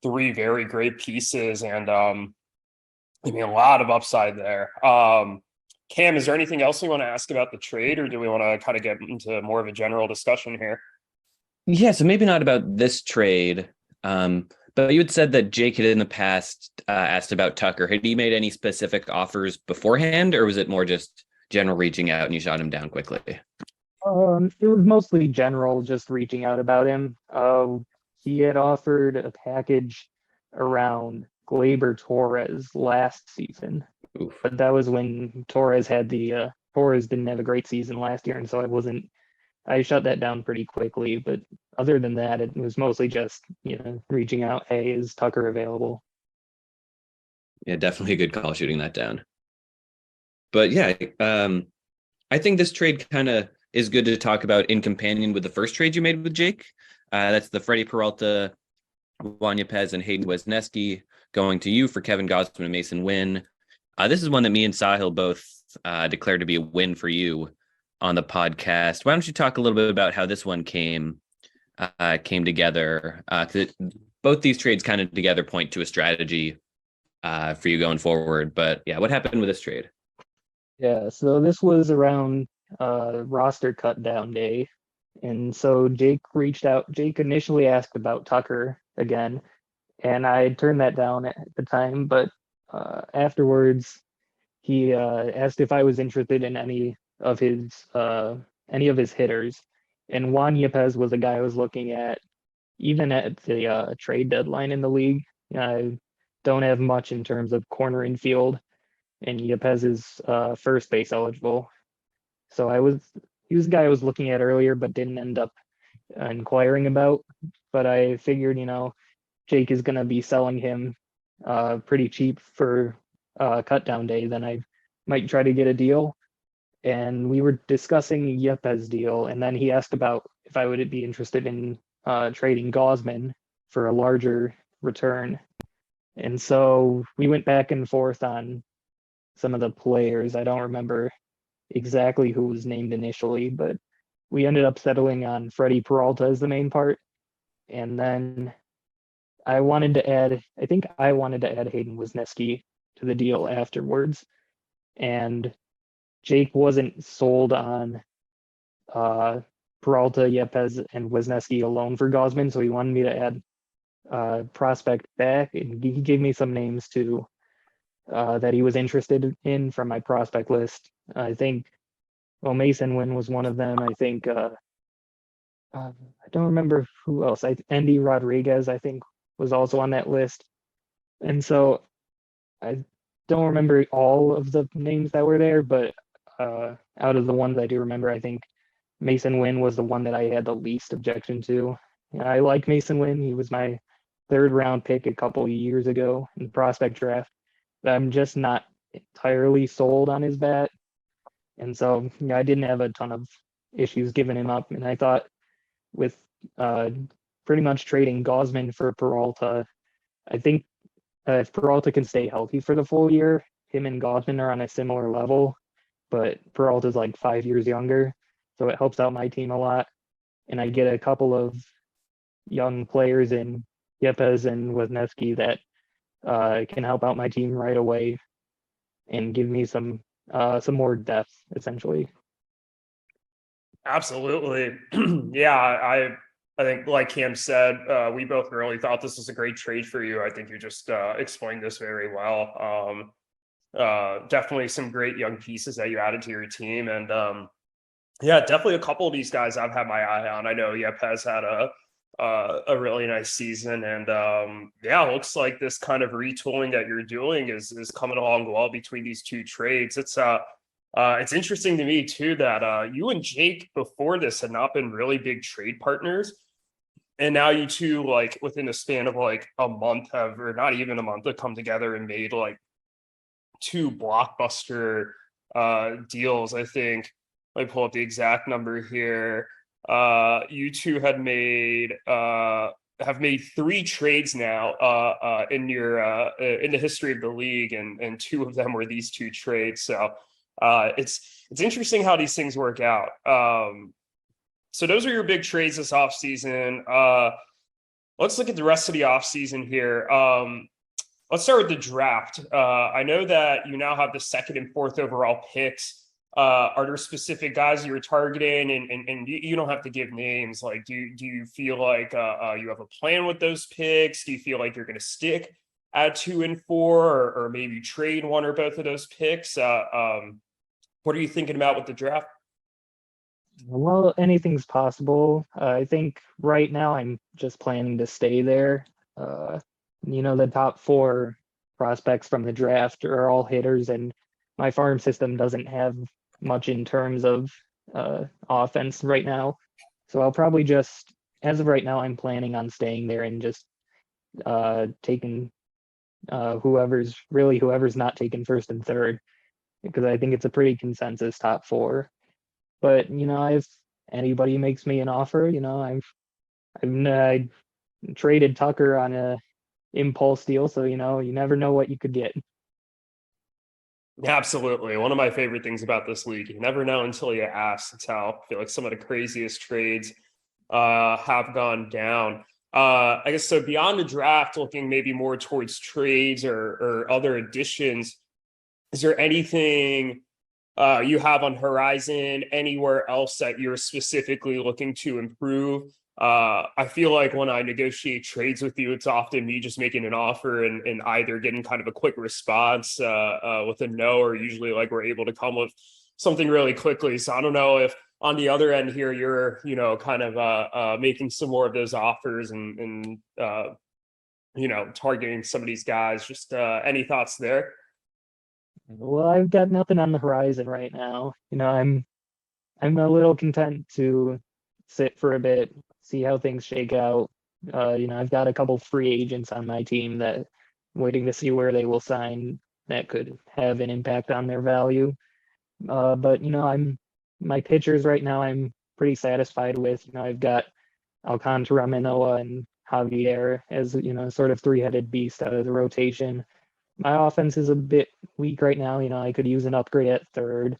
3 very great pieces, and I mean, a lot of upside there. Cam, is there anything else you want to ask about the trade, or do we want to kind of get into more of a general discussion here? Yeah, so maybe not about this trade, but you had said that Jake had in the past asked about Tucker. Had he made any specific offers beforehand, or was it more just general reaching out and you shot him down quickly? It was mostly general, just reaching out about him. He had offered a package around Gleyber Torres last season, Oof. but that was when Torres didn't have a great season last year, and so I shut that down pretty quickly. But other than that, it was mostly just reaching out. Hey, is Tucker available? Yeah, definitely a good call shooting that down. But yeah, I think this trade kind of is good to talk about in companion with the first trade you made with Jake. That's the Freddie Peralta, Juan Yepez, and Hayden Wesneski going to you for Kevin Gausman and Mason Wynn. This is one that me and Sahil both declared to be a win for you on the podcast. Why don't you talk a little bit about how this one came together? Both these trades kind of together point to a strategy for you going forward. But yeah, what happened with this trade? Yeah, so this was around roster cut down day. And so Jake reached out. Jake initially asked about Tucker again, and I turned that down at the time. But afterwards, he asked if I was interested in any of his hitters. And Juan Yepez was a guy I was looking at, even at the trade deadline in the league. I don't have much in terms of corner infield, and Yepez is first base eligible. So he was a guy I was looking at earlier, but didn't end up inquiring about. But I figured, Jake is going to be selling him pretty cheap for cut down day. Then I might try to get a deal. And we were discussing Yepez deal, and then he asked about if I would be interested in trading Gausman for a larger return. And so we went back and forth on some of the players. I don't remember exactly who was named initially, but we ended up settling on Freddie Peralta as the main part. And then I wanted to add Hayden Wesneski to the deal afterwards. And Jake wasn't sold on Peralta, Yepez, and Wesneski alone for Gausman, so he wanted me to add prospect back, and he gave me some names too that he was interested in from my prospect list. I think, Mason Wynn was one of them. I think I don't remember who else. Andy Rodriguez, I think, was also on that list. And so I don't remember all of the names that were there, but out of the ones I do remember, I think Mason Wynn was the one that I had the least objection to. I like Mason Wynn. He was my 3rd round pick a couple of years ago in the prospect draft, but I'm just not entirely sold on his bat. And so I didn't have a ton of issues giving him up. And I thought with pretty much trading Gausman for Peralta, I think if Peralta can stay healthy for the full year, him and Gausman are on a similar level, but Peralta's like 5 years younger. So it helps out my team a lot. And I get a couple of young players in Yepez and Wesneski that can help out my team right away and give me some more depth, essentially. Absolutely. Yeah, I think, like Cam said, we both really thought this was a great trade for you. I think you just explained this very well. Definitely some great young pieces that you added to your team. And yeah, definitely a couple of these guys I've had my eye on. I know Yepez had a really nice season. And yeah, it looks like this kind of retooling that you're doing is coming along well between these two trades. It's interesting to me too that you and Jake before this had not been really big trade partners. And now you two, like within a span of like a month have, or not even a month, have come together and made like two blockbuster deals. I think let me pull up the exact number here. You two had made have made three trades now in your in the history of the league, and two of them were these two trades. So it's interesting how these things work out. So those are your big trades this offseason. Let's look at the rest of the offseason here. Let's start with the draft. I know that you now have the 2nd and 4th overall picks. Are there specific guys you're targeting? And you don't have to give names. Like, do you feel like you have a plan with those picks? Do you feel like you're going to stick at 2 and 4, or maybe trade one or both of those picks? What are you thinking about with the draft? Well, anything's possible. I think right now I'm just planning to stay there. The top 4 prospects from the draft are all hitters, and my farm system doesn't have much in terms of offense right now. So I'll probably just, as of right now, I'm planning on staying there and just taking whoever's not taken 1st and 3rd, because I think it's a pretty consensus top 4. But if anybody makes me an offer, I've traded Tucker on a impulse deal, so you never know what you could get. Absolutely. One of my favorite things about this league, you never know until you ask. That's how I feel like some of the craziest trades have gone down. I guess so beyond the draft, looking maybe more towards trades or other additions, is there anything you have on horizon, anywhere else that you're specifically looking to improve? I feel like when I negotiate trades with you, it's often me just making an offer and either getting kind of a quick response with a no, or usually like we're able to come with something really quickly. So I don't know if on the other end here, you're, kind of making some more of those offers and targeting some of these guys. Just any thoughts there? Well, I've got nothing on the horizon right now. I'm a little content to sit for a bit, see how things shake out. I've got a couple free agents on my team that I'm waiting to see where they will sign that could have an impact on their value. But my pitchers right now I'm pretty satisfied with. I've got Alcantara, Manoa, and Javier as sort of 3-headed beast out of the rotation. My offense is a bit weak right now. I could use an upgrade at 3rd.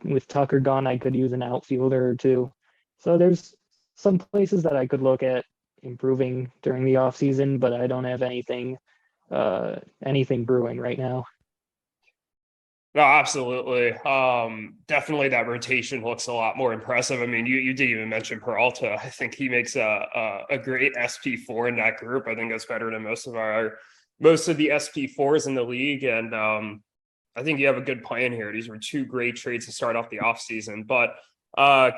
With Tucker gone, I could use an outfielder or 2. So there's some places that I could look at improving during the offseason, but I don't have anything brewing right now. No, absolutely. Definitely that rotation looks a lot more impressive. I mean, you didn't even mention Peralta. I think he makes a great SP4 in that group. I think that's better than most of the SP4s in the league. And I think you have a good plan here. These were 2 great trades to start off the offseason. But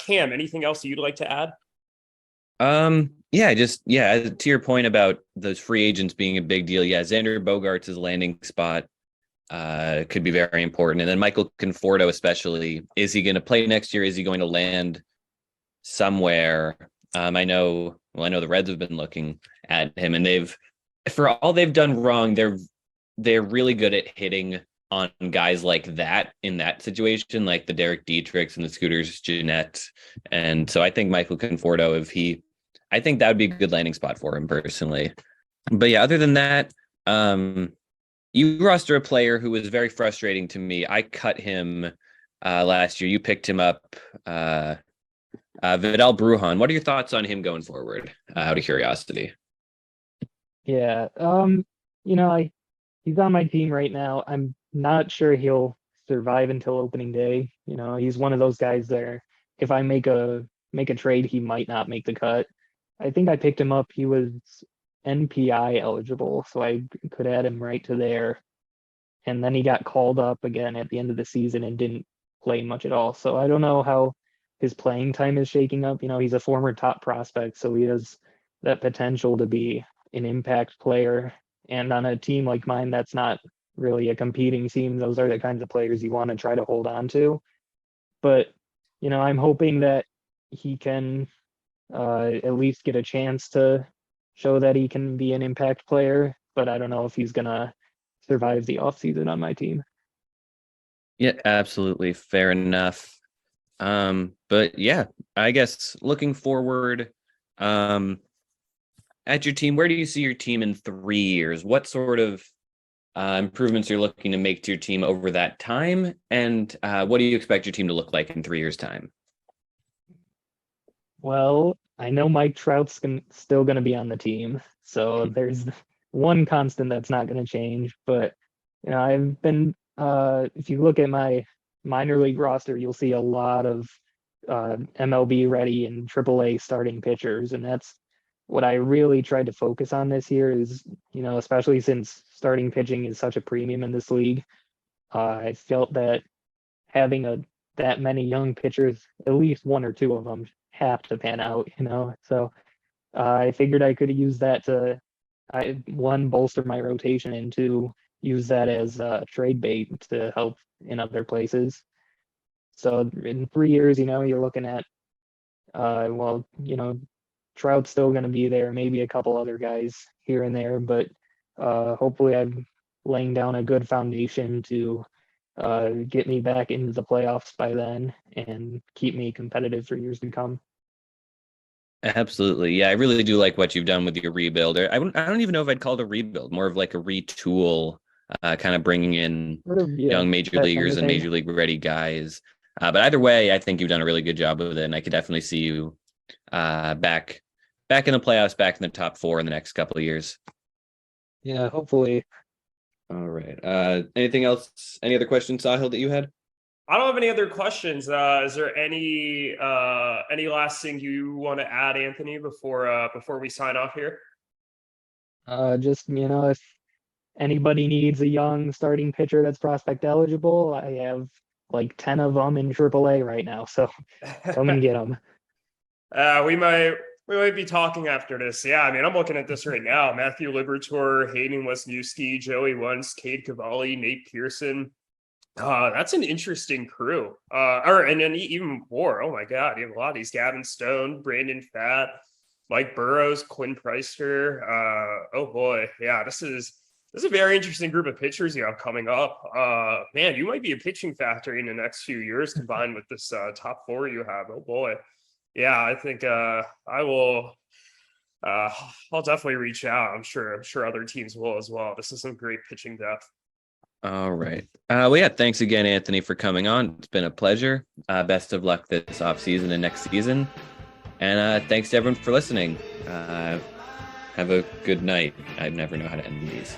Cam, anything else you'd like to add? To your point about those free agents being a big deal. Yeah, Xander Bogaerts' landing spot could be very important. And then Michael Conforto, especially, is he going to play next year? Is he going to land somewhere? I know the Reds have been looking at him, and for all they've done wrong, they're really good at hitting on guys like that in that situation, like the Derek Dietrichs and the Scooters Jeanette. And so I think Michael Conforto, I think that would be a good landing spot for him personally. But yeah, other than that, you roster a player who was very frustrating to me. I cut him last year. You picked him up, Vidal Brujan. What are your thoughts on him going forward? Out of curiosity. Yeah, he's on my team right now. I'm not sure he'll survive until opening day. He's one of those guys there. If I make a trade, he might not make the cut. I think I picked him up. He was NPI eligible, so I could add him right to there. And then he got called up again at the end of the season and didn't play much at all. So I don't know how his playing time is shaking up. He's a former top prospect, so he has that potential to be an impact player. And on a team like mine, that's not really a competing team. Those are the kinds of players you want to try to hold on to. But, I'm hoping that he can at least get a chance to show that he can be an impact player. But I don't know if he's going to survive the offseason on my team. Yeah, absolutely. Fair enough. But yeah, I guess looking forward, at your team, where do you see your team in 3 years? What sort of improvements you're looking to make to your team over that time? And what do you expect your team to look like in 3 years' time? Well, I know Mike Trout's still going to be on the team. So there's one constant that's not going to change. But, I've been, if you look at my minor league roster, you'll see a lot of MLB ready and AAA starting pitchers. And that's what I really tried to focus on this year is, especially since starting pitching is such a premium in this league. I felt that having that many young pitchers, at least one or two of them, have to pan out, So I figured I could use that to, one, bolster my rotation, and two, use that as trade bait to help in other places. So in 3 years, you're looking at, Trout's still going to be there, maybe a couple other guys here and there, but hopefully I'm laying down a good foundation to get me back into the playoffs by then and keep me competitive for years to come. Absolutely. Yeah, I really do like what you've done with your rebuild. I don't even know if I'd call it a rebuild, more of like a retool, kind of bringing in young major leaguers and major league ready guys. But either way, I think you've done a really good job with it, and I could definitely see you back in the playoffs, back in the top 4 in the next couple of years. Yeah, hopefully. All right. Anything else? Any other questions, Sahil, that you had? I don't have any other questions. Is there any last thing you want to add, Anthony, before we sign off here? Just, if anybody needs a young starting pitcher that's prospect eligible, I have like 10 of them in AAA right now, so come and get them. We might be talking after this. Yeah, I mean, I'm looking at this right now. Matthew Liberatore, Hayden Wesniewski, Joey Wentz, Cade Cavalli, Nate Pearson. That's an interesting crew. And then even more. Oh my God, you have a lot of these: Gavin Stone, Brandon Pfaadt, Mike Burrows, Quinn Preister. Oh boy, yeah, this is a very interesting group of pitchers you have coming up. Man, you might be a pitching factory in the next few years combined with this top 4 you have. Oh boy. Yeah, I think I will. I'll definitely reach out. I'm sure other teams will as well. This is some great pitching depth. All right. Well, yeah, thanks again, Anthony, for coming on. It's been a pleasure. Best of luck this offseason and next season. And thanks to everyone for listening. Have a good night. I never know how to end these.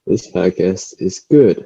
This podcast is good.